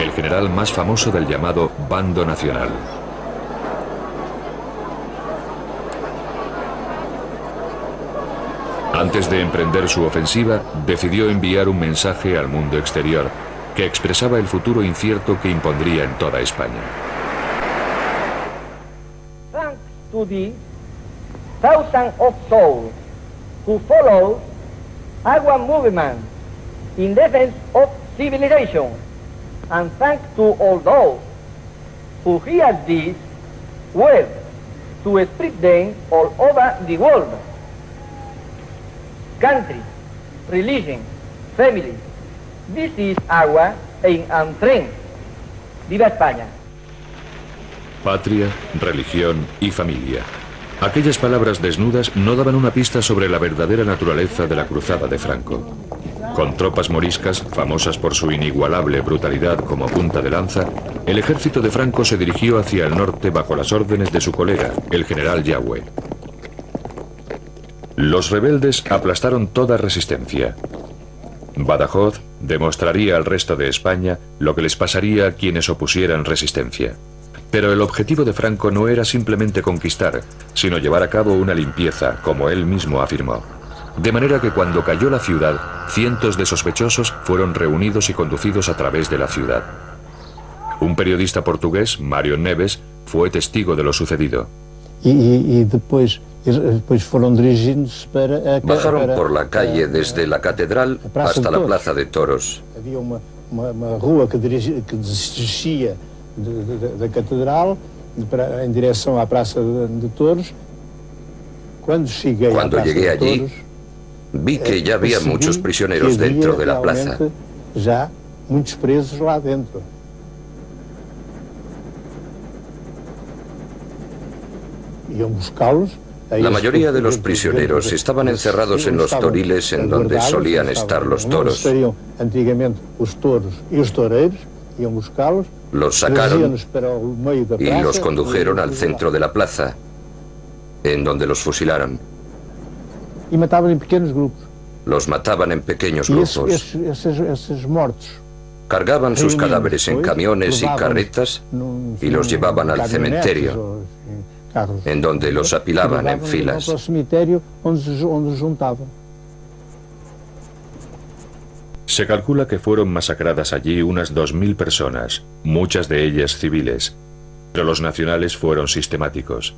el general más famoso del llamado Bando Nacional. Antes de emprender su ofensiva, decidió enviar un mensaje al mundo exterior que expresaba el futuro incierto que impondría en toda España. Thanks to the thousands of souls who follow our movement in defense of civilization, and thanks to all those who hear this word to spread them all over the world. Country, religion, family, this is our aim and strength. ¡Viva España! Patria, religión y familia. Aquellas palabras desnudas no daban una pista sobre la verdadera naturaleza de la cruzada de Franco. Con tropas moriscas, famosas por su inigualable brutalidad como punta de lanza, el ejército de Franco se dirigió hacia el norte bajo las órdenes de su colega, el general Yagüe. Los rebeldes aplastaron toda resistencia. Badajoz demostraría al resto de España lo que les pasaría a quienes opusieran resistencia. Pero el objetivo de Franco no era simplemente conquistar, sino llevar a cabo una limpieza, como él mismo afirmó. De manera que cuando cayó la ciudad, cientos de sospechosos fueron reunidos y conducidos a través de la ciudad. Un periodista portugués, Mário Neves, fue testigo de lo sucedido. Bajaron por la calle desde la catedral hasta la plaza de toros. Había una rua que descia da catedral em direção à praça de Toros. Cuando llegué allí, vi que ya había muchos prisioneros dentro de la plaza. Já muitos presos lá dentro. Iam buscá-los. La mayoría de los prisioneros estaban encerrados en los toriles en donde solían estar los toros. Antiguamente os touros e os toureiros iam buscá-los. Los sacaron y los condujeron al centro de la plaza, en donde los fusilaron. Y mataban en pequeños grupos. Los mataban en pequeños grupos. Esos muertos cargaban sus cadáveres en camiones y carretas y los llevaban al cementerio, en donde los apilaban en filas. Se calcula que fueron masacradas allí unas 2000 personas, muchas de ellas civiles, pero los nacionales fueron sistemáticos.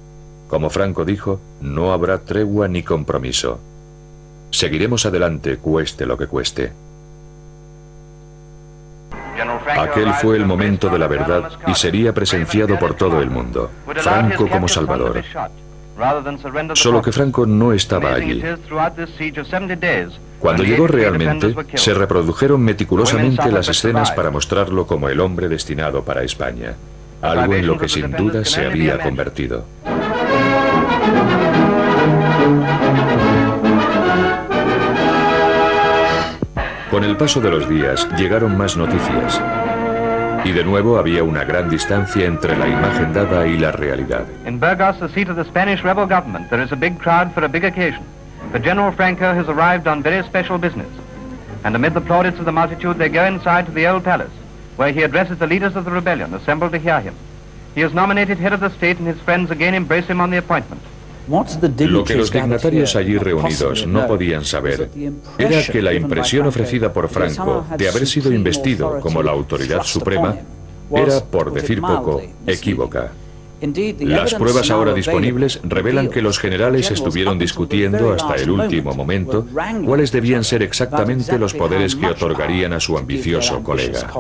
Como Franco dijo, no habrá tregua ni compromiso. Seguiremos adelante, cueste lo que cueste. Aquel fue el momento de la verdad y sería presenciado por todo el mundo. Franco como Salvador. Solo que Franco no estaba allí. Cuando llegó realmente, se reprodujeron meticulosamente las escenas para mostrarlo como el hombre destinado para España, algo en lo que sin duda se había convertido. Con el paso de los días llegaron más noticias, y de nuevo había una gran distancia entre la imagen dada y la realidad. In Burgos, the seat of the Spanish rebel government, there is a big crowd for a big occasion. For General Franco has arrived on very special business. And amid the plaudits of the multitude, they go inside to the old palace, where he addresses the leaders of the rebellion assembled to hear him. He is nominated head of the state, and his friends again embrace him on the appointment. Lo que los dignatarios allí reunidos no podían saber era que la impresión ofrecida por Franco de haber sido investido como la autoridad suprema era, por decir poco, equívoca. Las pruebas ahora disponibles revelan que los generales estuvieron discutiendo hasta el último momento cuáles debían ser exactamente los poderes que otorgarían a su ambicioso colega.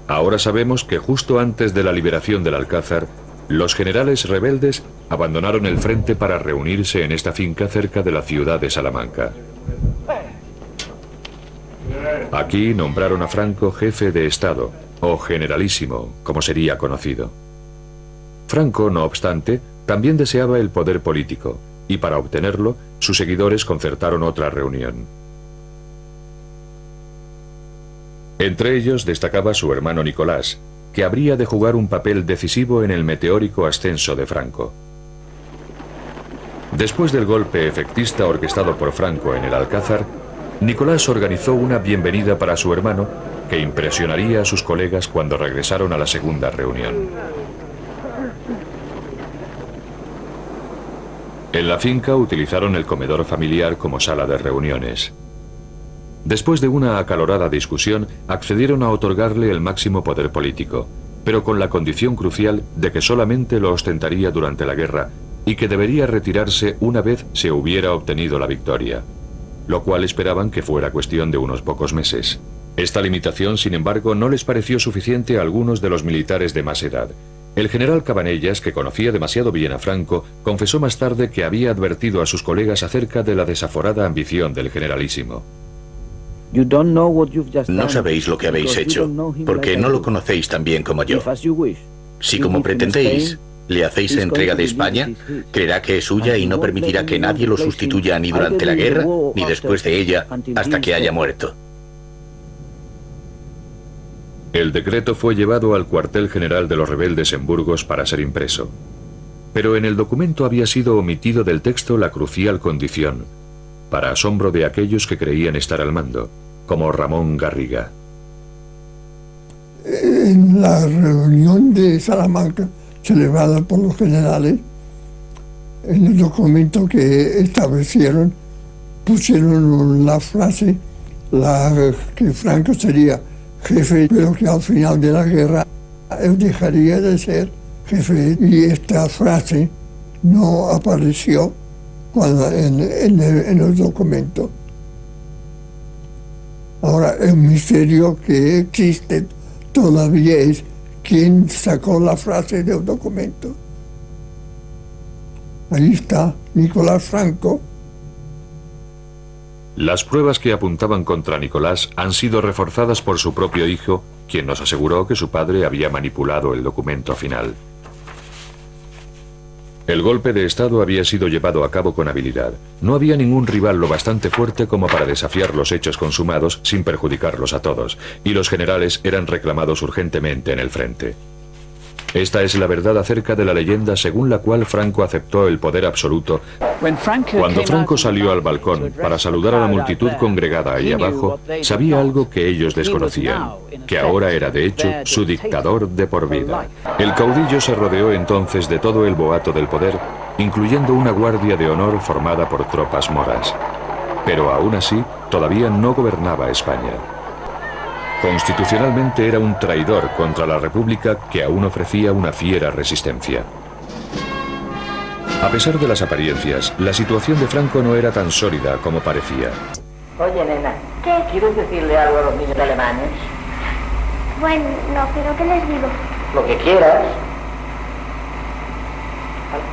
Ahora sabemos que justo antes de la liberación del Alcázar, los generales rebeldes abandonaron el frente para reunirse en esta finca cerca de la ciudad de Salamanca. Aquí nombraron a Franco jefe de Estado, o generalísimo, como sería conocido. Franco, no obstante, también deseaba el poder político, y para obtenerlo, sus seguidores concertaron otra reunión. Entre ellos destacaba su hermano Nicolás, que habría de jugar un papel decisivo en el meteórico ascenso de Franco. Después del golpe efectista orquestado por Franco en el Alcázar, Nicolás organizó una bienvenida para su hermano que impresionaría a sus colegas cuando regresaron a la segunda reunión. En la finca utilizaron el comedor familiar como sala de reuniones. Después de una acalorada discusión, accedieron a otorgarle el máximo poder político, pero con la condición crucial de que solamente lo ostentaría durante la guerra y que debería retirarse una vez se hubiera obtenido la victoria, lo cual esperaban que fuera cuestión de unos pocos meses. Esta limitación, sin embargo, no les pareció suficiente a algunos de los militares de más edad. El general Cabanellas, que conocía demasiado bien a Franco, confesó más tarde que había advertido a sus colegas acerca de la desaforada ambición del generalísimo. No sabéis lo que habéis hecho, porque no lo conocéis tan bien como yo. Si como pretendéis, le hacéis entrega de España, creerá que es suya y no permitirá que nadie lo sustituya ni durante la guerra, ni después de ella, hasta que haya muerto. El decreto fue llevado al cuartel general de los rebeldes en Burgos para ser impreso. Pero en el documento había sido omitido del texto la crucial condición, para asombro de aquellos que creían estar al mando, como Ramón Garriga. En la reunión de Salamanca, celebrada por los generales, en el documento que establecieron, pusieron la frase que Franco sería jefe, pero que al final de la guerra él dejaría de ser jefe, y esta frase no apareció en el documento. Ahora, el misterio que existe todavía es quién sacó la frase del documento. Ahí está Nicolás Franco. Las pruebas que apuntaban contra Nicolás han sido reforzadas por su propio hijo, quien nos aseguró que su padre había manipulado el documento final. El golpe de Estado había sido llevado a cabo con habilidad. No había ningún rival lo bastante fuerte como para desafiar los hechos consumados sin perjudicarlos a todos, y los generales eran reclamados urgentemente en el frente. Esta es la verdad acerca de la leyenda según la cual Franco aceptó el poder absoluto. Cuando Franco salió al balcón para saludar a la multitud congregada ahí abajo, sabía algo que ellos desconocían, que ahora era de hecho su dictador de por vida. El caudillo se rodeó entonces de todo el boato del poder, incluyendo una guardia de honor formada por tropas moras. Pero aún así, todavía no gobernaba España. Constitucionalmente era un traidor contra la República que aún ofrecía una fiera resistencia. A pesar de las apariencias, la situación de Franco no era tan sólida como parecía. Oye, nena, ¿qué? ¿quieres decirle algo a los niños alemanes? Bueno, no, pero ¿qué les digo? Lo que quieras.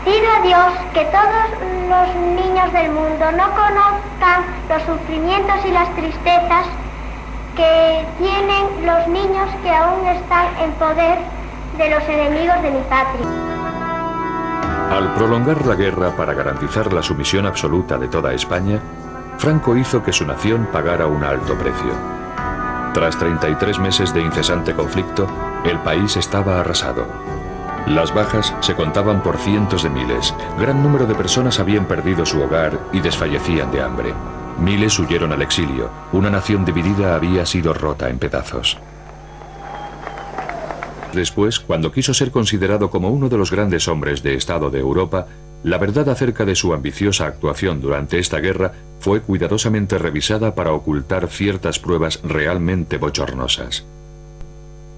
Pido a Dios que todos los niños del mundo no conozcan los sufrimientos y las tristezas que tienen los niños que aún están en poder de los enemigos de mi patria. Al prolongar la guerra para garantizar la sumisión absoluta de toda España, Franco hizo que su nación pagara un alto precio. Tras 33 meses de incesante conflicto, el país estaba arrasado. Las bajas se contaban por cientos de miles. Gran número de personas habían perdido su hogar y desfallecían de hambre. Miles huyeron al exilio. Una nación dividida había sido rota en pedazos. Después, cuando quiso ser considerado como uno de los grandes hombres de Estado de Europa, la verdad acerca de su ambiciosa actuación durante esta guerra fue cuidadosamente revisada para ocultar ciertas pruebas realmente bochornosas.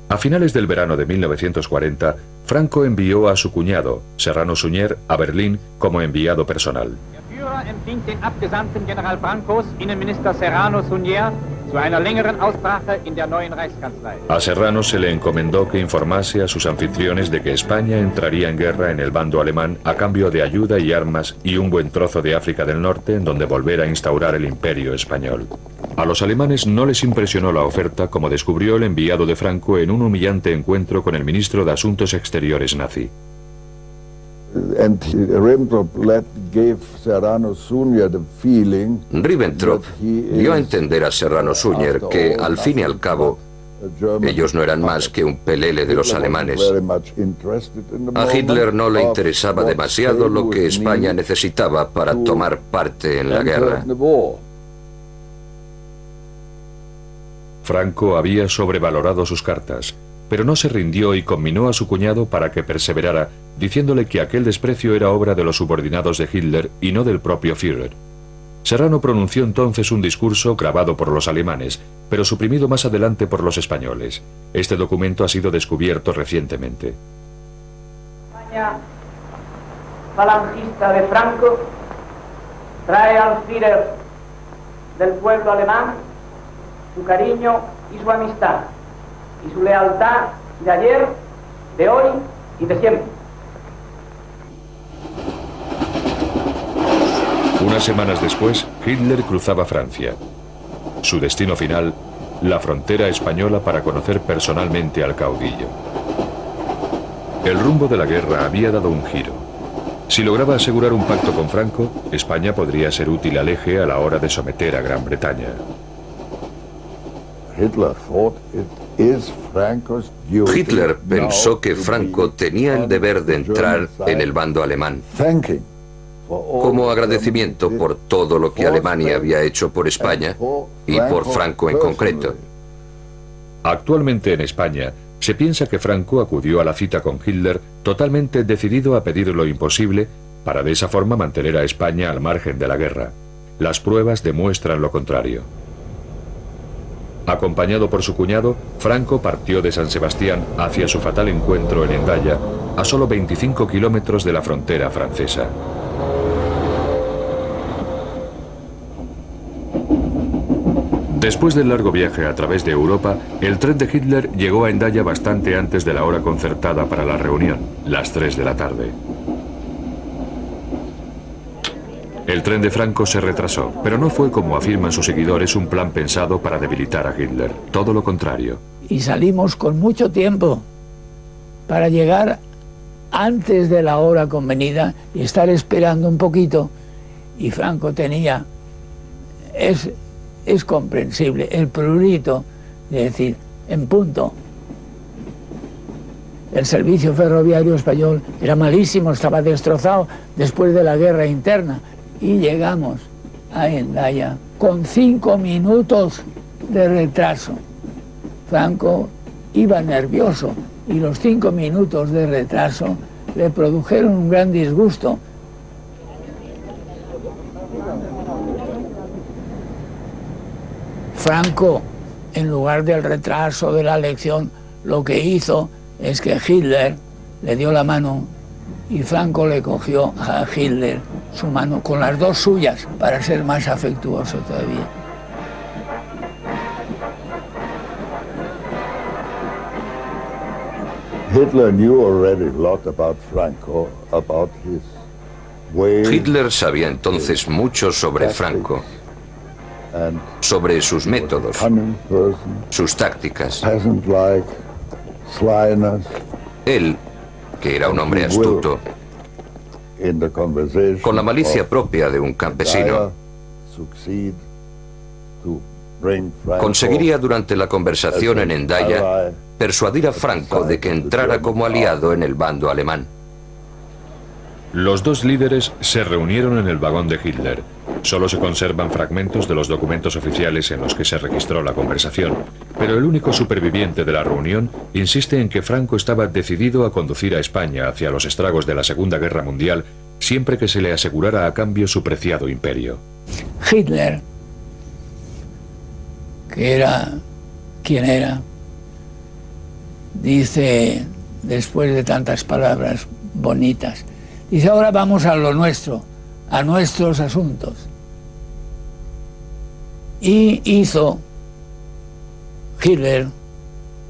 A finales del verano de 1940, Franco envió a su cuñado, Serrano Suñer, a Berlín como enviado personal. Empfing den Abgesandten General Brancos, Innenminister Serrano Suñer, zu einer längeren Aussprache in der neuen Reichskanzlei. A Serrano se le encomendó que informase a sus anfitriones de que España entraría en guerra en el bando alemán a cambio de ayuda y armas y un buen trozo de África del Norte en donde volver a instaurar el imperio español. A los alemanes no les impresionó la oferta, como descubrió el enviado de Franco en un humillante encuentro con el ministro de Asuntos Exteriores nazi. Ribbentrop dio a entender a Serrano Suñer que, al fin y al cabo, ellos no eran más que un pelele de los alemanes. A Hitler no le interesaba demasiado lo que España necesitaba para tomar parte en la guerra. Franco había sobrevalorado sus cartas, pero no se rindió y conminó a su cuñado para que perseverara, diciéndole que aquel desprecio era obra de los subordinados de Hitler y no del propio Führer. Serrano pronunció entonces un discurso grabado por los alemanes, pero suprimido más adelante por los españoles. Este documento ha sido descubierto recientemente. España falangista de Franco trae al Führer del pueblo alemán su cariño y su amistad y su lealtad de ayer, de hoy y de siempre. Unas semanas después, Hitler cruzaba Francia. Su destino final, la frontera española para conocer personalmente al caudillo. El rumbo de la guerra había dado un giro. Si lograba asegurar un pacto con Franco, España podría ser útil al eje a la hora de someter a Gran Bretaña. Hitler pensó que Franco tenía el deber de entrar en el bando alemán, como agradecimiento por todo lo que Alemania había hecho por España y por Franco en concreto. Actualmente en España, se piensa que Franco acudió a la cita con Hitler totalmente decidido a pedir lo imposible para de esa forma mantener a España al margen de la guerra. Las pruebas demuestran lo contrario. Acompañado por su cuñado, Franco partió de San Sebastián hacia su fatal encuentro en Hendaya, a solo 25 kilómetros de la frontera francesa. Después del largo viaje a través de Europa, el tren de Hitler llegó a Hendaya bastante antes de la hora concertada para la reunión, las 3 de la tarde. El tren de Franco se retrasó, pero no fue, como afirman sus seguidores, un plan pensado para debilitar a Hitler. Todo lo contrario. Y salimos con mucho tiempo para llegar antes de la hora convenida y estar esperando un poquito. Y Franco tenía... Es comprensible el prurito de decir, en punto. El servicio ferroviario español era malísimo, estaba destrozado después de la guerra interna. Y llegamos a Hendaya con 5 minutos de retraso. Franco iba nervioso y los 5 minutos de retraso le produjeron un gran disgusto. Franco, en lugar del retraso de la elección, lo que hizo es que Hitler le dio la mano y Franco le cogió a Hitler su mano con las dos suyas para ser más afectuoso todavía. Hitler sabía entonces mucho sobre Franco, sobre sus métodos, sus tácticas. Él, que era un hombre astuto, con la malicia propia de un campesino, conseguiría durante la conversación en Hendaya persuadir a Franco de que entrara como aliado en el bando alemán. Los dos líderes se reunieron en el vagón de Hitler. Solo se conservan fragmentos de los documentos oficiales en los que se registró la conversación, pero el único superviviente de la reunión insiste en que Franco estaba decidido a conducir a España hacia los estragos de la Segunda Guerra Mundial siempre que se le asegurara a cambio su preciado imperio. Hitler, que era quien era, dice, después de tantas palabras bonitas, dice, ahora vamos a lo nuestro, a nuestros asuntos. Y hizo Hitler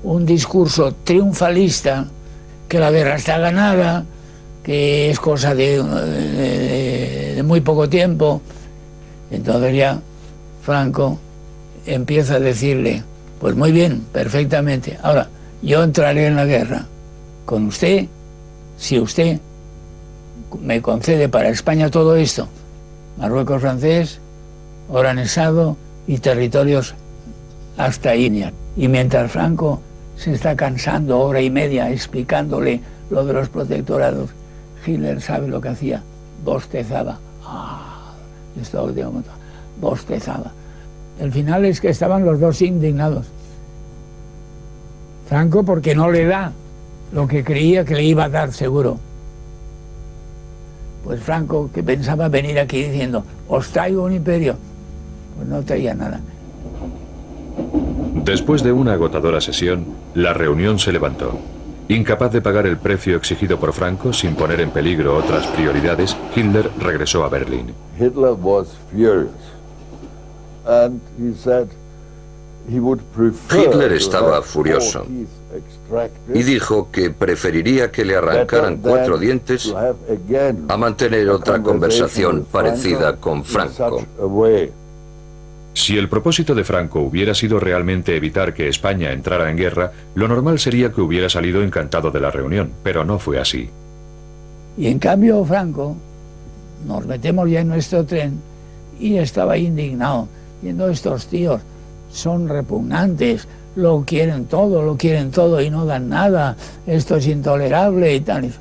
un discurso triunfalista, que la guerra está ganada, que es cosa de muy poco tiempo. Entonces ya Franco empieza a decirle, pues muy bien, perfectamente, ahora yo entraré en la guerra con usted, si usted me concede para España todo esto, Marruecos francés, Oranjesado y territorios hasta Inia. Y mientras Franco se está cansando hora y media explicándole lo de los protectorados, Hitler sabe lo que hacía, bostezaba. Bostezaba. El final es que estaban los dos indignados. Franco porque no le da lo que creía que le iba a dar seguro. Pues Franco, que pensaba venir aquí diciendo, os traigo un imperio, pues no traía nada. Después de una agotadora sesión, la reunión se levantó. Incapaz de pagar el precio exigido por Franco sin poner en peligro otras prioridades, Hitler regresó a Berlín. Hitler was furious. And he said he would prefer Hitler estaba furioso y dijo que preferiría que le arrancaran 4 dientes a mantener otra conversación parecida con Franco. Si el propósito de Franco hubiera sido realmente evitar que España entrara en guerra, lo normal sería que hubiera salido encantado de la reunión, pero no fue así. Y en cambio Franco, nos metemos ya en nuestro tren y estaba indignado, viendo estos tíos, son repugnantes, lo quieren todo y no dan nada, esto es intolerable y tal.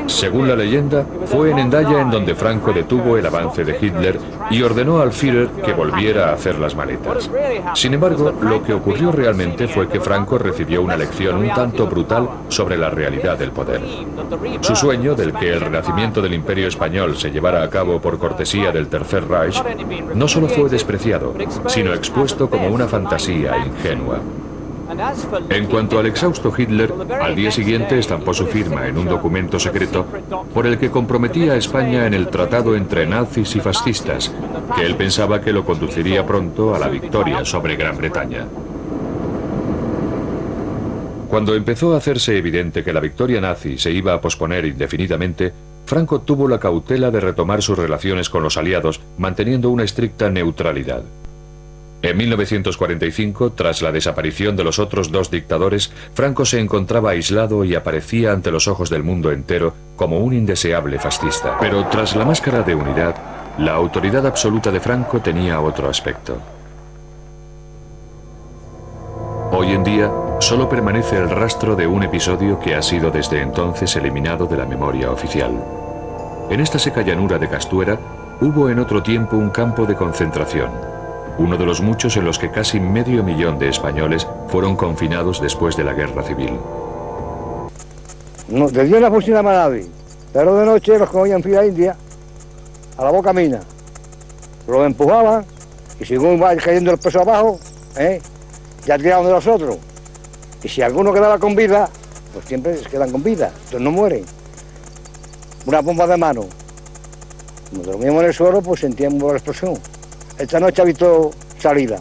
Según la leyenda, fue en Hendaya en donde Franco detuvo el avance de Hitler y ordenó al Führer que volviera a hacer las maletas. Sin embargo, lo que ocurrió realmente fue que Franco recibió una lección un tanto brutal sobre la realidad del poder. Su sueño, del que el renacimiento del Imperio Español se llevara a cabo por cortesía del Tercer Reich, no solo fue despreciado, sino expuesto como una fantasía ingenua. En cuanto al exhausto Hitler, al día siguiente estampó su firma en un documento secreto por el que comprometía a España en el tratado entre nazis y fascistas, que él pensaba que lo conduciría pronto a la victoria sobre Gran Bretaña. Cuando empezó a hacerse evidente que la victoria nazi se iba a posponer indefinidamente, Franco tuvo la cautela de retomar sus relaciones con los aliados, manteniendo una estricta neutralidad. En 1945, tras la desaparición de los otros 2 dictadores, Franco se encontraba aislado y aparecía ante los ojos del mundo entero como un indeseable fascista. Pero tras la máscara de unidad, la autoridad absoluta de Franco tenía otro aspecto. Hoy en día, solo permanece el rastro de un episodio que ha sido desde entonces eliminado de la memoria oficial. En esta seca llanura de Castuera, hubo en otro tiempo un campo de concentración, uno de los muchos en los que casi medio millón de españoles fueron confinados después de la guerra civil. No, de día la fusilaba a nadie, pero de noche los cogían en fila india, a la boca mina, los empujaban y según va cayendo el peso abajo, ya tiraban de los otros. Y si alguno quedaba con vida, pues siempre se quedan con vida, entonces no mueren. Una bomba de mano. Cuando dormíamos en el suelo, pues sentíamos la explosión. Esta noche ha visto salida.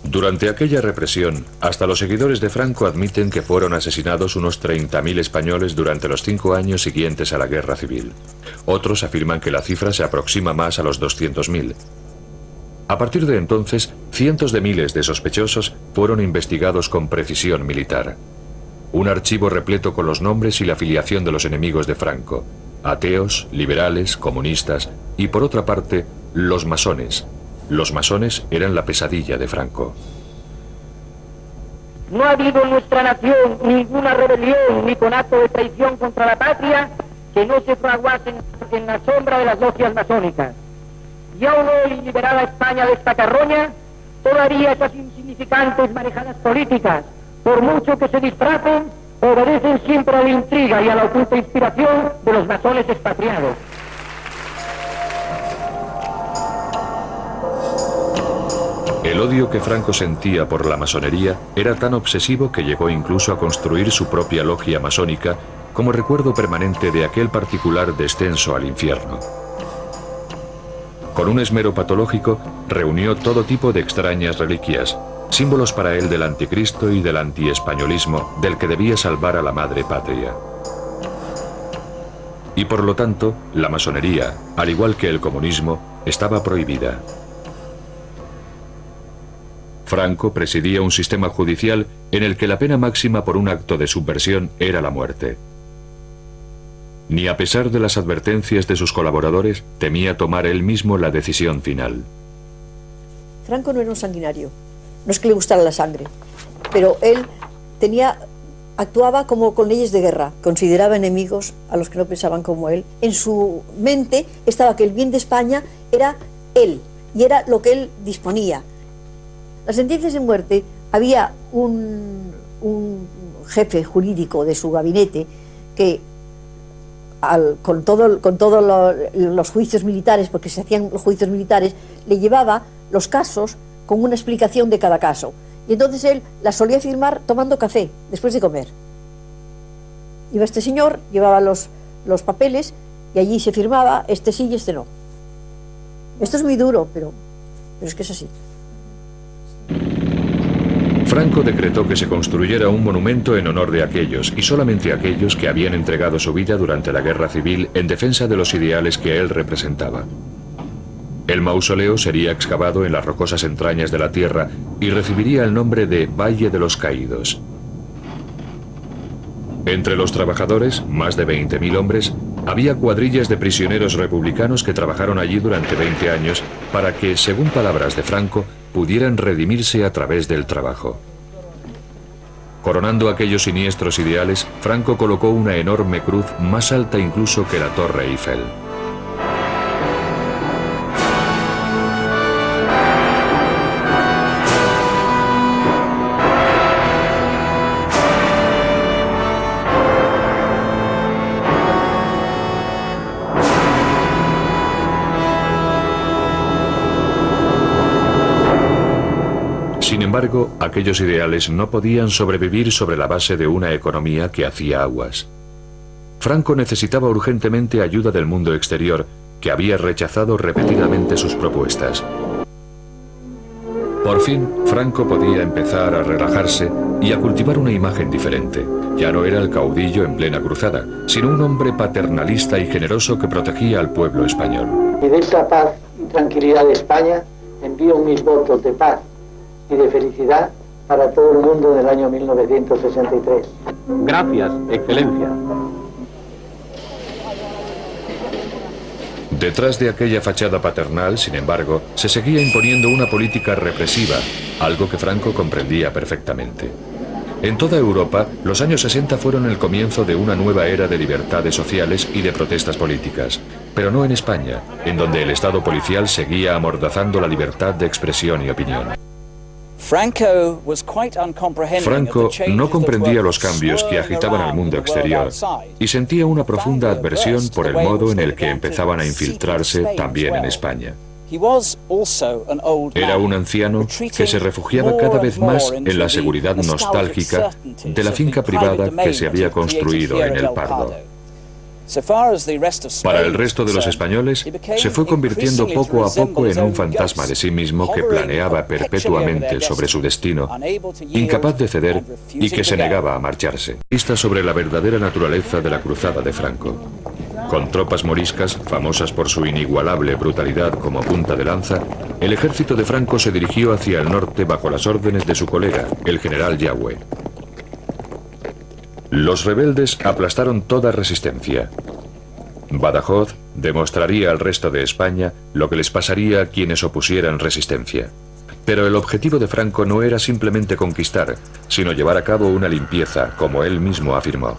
Durante aquella represión, hasta los seguidores de Franco admiten que fueron asesinados unos 30.000 españoles durante los 5 años siguientes a la guerra civil. Otros afirman que la cifra se aproxima más a los 200.000. A partir de entonces, cientos de miles de sospechosos fueron investigados con precisión militar. Un archivo repleto con los nombres y la filiación de los enemigos de Franco: ateos, liberales, comunistas y, por otra parte, los masones. Los masones eran la pesadilla de Franco. No ha habido en nuestra nación ninguna rebelión ni conato de traición contra la patria que no se fraguase en la sombra de las logias masónicas. Y aún hoy, liberada España de esta carroña, todavía esas insignificantes manejadas políticas, por mucho que se disfracen, obedecen siempre a la intriga y a la oculta inspiración de los masones expatriados. El odio que Franco sentía por la masonería era tan obsesivo que llegó incluso a construir su propia logia masónica como recuerdo permanente de aquel particular descenso al infierno. Con un esmero patológico, reunió todo tipo de extrañas reliquias, símbolos para él del anticristo y del antiespañolismo del que debía salvar a la madre patria. Y por lo tanto, la masonería, al igual que el comunismo, estaba prohibida. Franco presidía un sistema judicial en el que la pena máxima por un acto de subversión era la muerte. Ni a pesar de las advertencias de sus colaboradores, temía tomar él mismo la decisión final. Franco no era un sanguinario, no es que le gustara la sangre, pero él actuaba como con leyes de guerra, consideraba enemigos a los que no pensaban como él. En su mente estaba que el bien de España era él, y era lo que él disponía. Las sentencias de muerte, había un jefe jurídico de su gabinete que con todos los juicios militares, porque se hacían los juicios militares, le llevaba los casos con una explicación de cada caso. Y entonces él las solía firmar tomando café, después de comer. Iba este señor, llevaba los papeles y allí se firmaba, este sí y este no. Esto es muy duro, pero es que es así. Franco decretó que se construyera un monumento en honor de aquellos, y solamente aquellos que habían entregado su vida durante la guerra civil en defensa de los ideales que él representaba. El mausoleo sería excavado en las rocosas entrañas de la tierra y recibiría el nombre de Valle de los Caídos. Entre los trabajadores, más de 20.000 hombres, había cuadrillas de prisioneros republicanos que trabajaron allí durante 20 años para que, según palabras de Franco, pudieran redimirse a través del trabajo. Coronando aquellos siniestros ideales, Franco colocó una enorme cruz más alta incluso que la Torre Eiffel. Sin embargo, aquellos ideales no podían sobrevivir sobre la base de una economía que hacía aguas. Franco necesitaba urgentemente ayuda del mundo exterior, que había rechazado repetidamente sus propuestas. Por fin, Franco podía empezar a relajarse y a cultivar una imagen diferente. Ya no era el caudillo en plena cruzada, sino un hombre paternalista y generoso que protegía al pueblo español. Y de esta paz y tranquilidad de España envío mis votos de paz y de felicidad para todo el mundo del año 1963. Gracias, Excelencia. Detrás de aquella fachada paternal, sin embargo, se seguía imponiendo una política represiva, algo que Franco comprendía perfectamente. En toda Europa, los años 60 fueron el comienzo de una nueva era de libertades sociales y de protestas políticas, pero no en España, en donde el Estado policial seguía amordazando la libertad de expresión y opinión. Franco no comprendía los cambios que agitaban al mundo exterior y sentía una profunda adversión por el modo en el que empezaban a infiltrarse también en España. Era un anciano que se refugiaba cada vez más en la seguridad nostálgica de la finca privada que se había construido en El Pardo. Para el resto de los españoles, se fue convirtiendo poco a poco en un fantasma de sí mismo que planeaba perpetuamente sobre su destino, incapaz de ceder y que se negaba a marcharse. Pista sobre la verdadera naturaleza de la cruzada de Franco. Con tropas moriscas, famosas por su inigualable brutalidad como punta de lanza, el ejército de Franco se dirigió hacia el norte bajo las órdenes de su colega, el general Yagüe. Los rebeldes aplastaron toda resistencia. Badajoz demostraría al resto de España lo que les pasaría a quienes opusieran resistencia. Pero el objetivo de Franco no era simplemente conquistar, sino llevar a cabo una limpieza, como él mismo afirmó.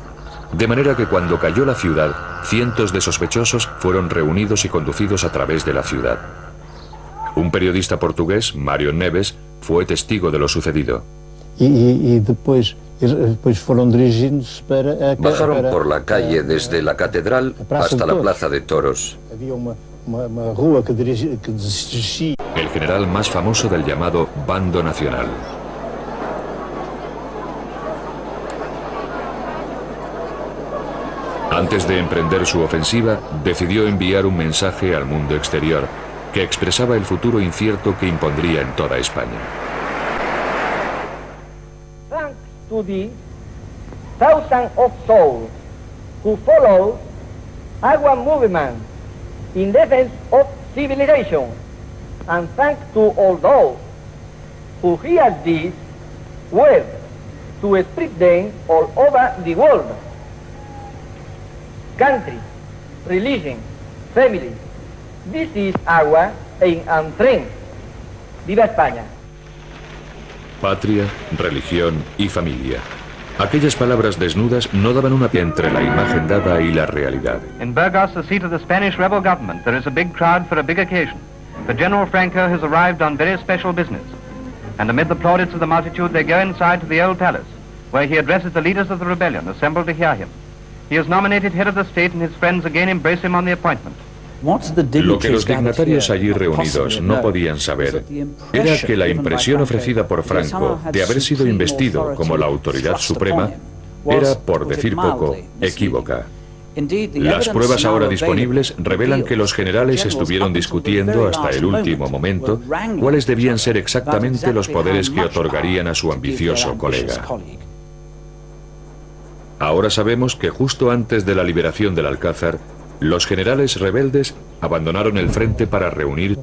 De manera que cuando cayó la ciudad, cientos de sospechosos fueron reunidos y conducidos a través de la ciudad. Un periodista portugués, Mário Neves, fue testigo de lo sucedido. Bajaron por la calle desde la catedral hasta la plaza de toros. El general más famoso del llamado Bando Nacional. Antes de emprender su ofensiva, decidió enviar un mensaje al mundo exterior que expresaba el futuro incierto que impondría en toda España. Thanks to the thousands of souls who follow our movement in defense of civilization, and thanks to all those who hear this word to spread them all over the world. Country, religion, family, this is our aim and strength. ¡Viva España! Patria, religión y familia. Aquellas palabras desnudas no daban una pie entre la imagen dada y la realidad. In Burgos, the seat of the Spanish rebel government, there is a big crowd for a big occasion. For General Franco has arrived on very special business, and amid the plaudits of the multitude they go inside to the old palace, where he addresses the leaders of the rebellion assembled to hear him. He is nominated head of the state and his friends again embrace him on the appointment. Lo que los dignatarios allí reunidos no podían saber era que la impresión ofrecida por Franco de haber sido investido como la autoridad suprema era, por decir poco, equívoca. Las pruebas ahora disponibles revelan que los generales estuvieron discutiendo hasta el último momento cuáles debían ser exactamente los poderes que otorgarían a su ambicioso colega. Ahora sabemos que justo antes de la liberación del Alcázar, los generales rebeldes abandonaron el frente para reunir.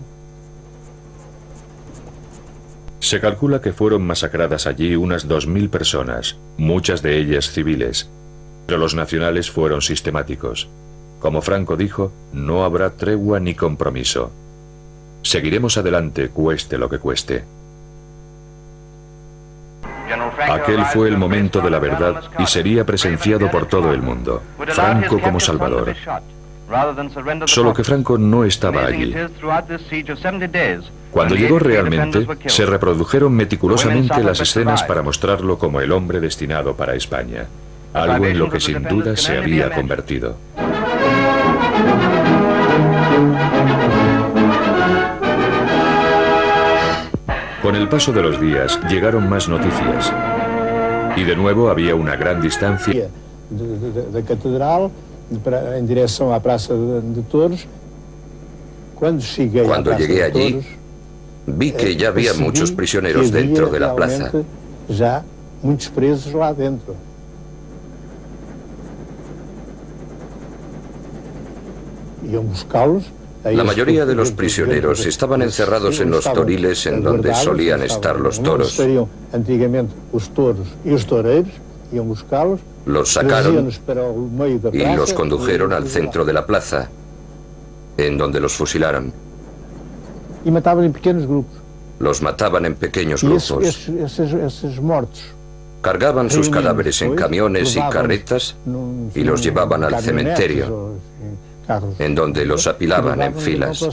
Se calcula que fueron masacradas allí unas 2000 personas, muchas de ellas civiles, pero los nacionales fueron sistemáticos. Como Franco dijo, no habrá tregua ni compromiso. Seguiremos adelante, cueste lo que cueste. Aquel fue el momento de la verdad y sería presenciado por todo el mundo. Franco como Salvador. Solo que Franco no estaba allí. Cuando llegó realmente, se reprodujeron meticulosamente las escenas para mostrarlo como el hombre destinado para España, algo en lo que sin duda se había convertido. Con el paso de los días llegaron más noticias y de nuevo había una gran distancia. Da catedral en dirección a la Plaza de Toros. Cuando llegué allí, vi que ya había muchos prisioneros dentro de la plaza. Ya muchos presos lá dentro. Iam buscá-los. La mayoría de los prisioneros estaban encerrados en los toriles en donde solían estar los toros. Antiguamente los toros y los toreros iban a buscarlos. Los sacaron y los condujeron al centro de la plaza, en donde los fusilaron. Y mataban en pequeños grupos. Los mataban en pequeños grupos. Esos muertos cargaban sus cadáveres en camiones y carretas y los llevaban al cementerio, en donde los apilaban en filas.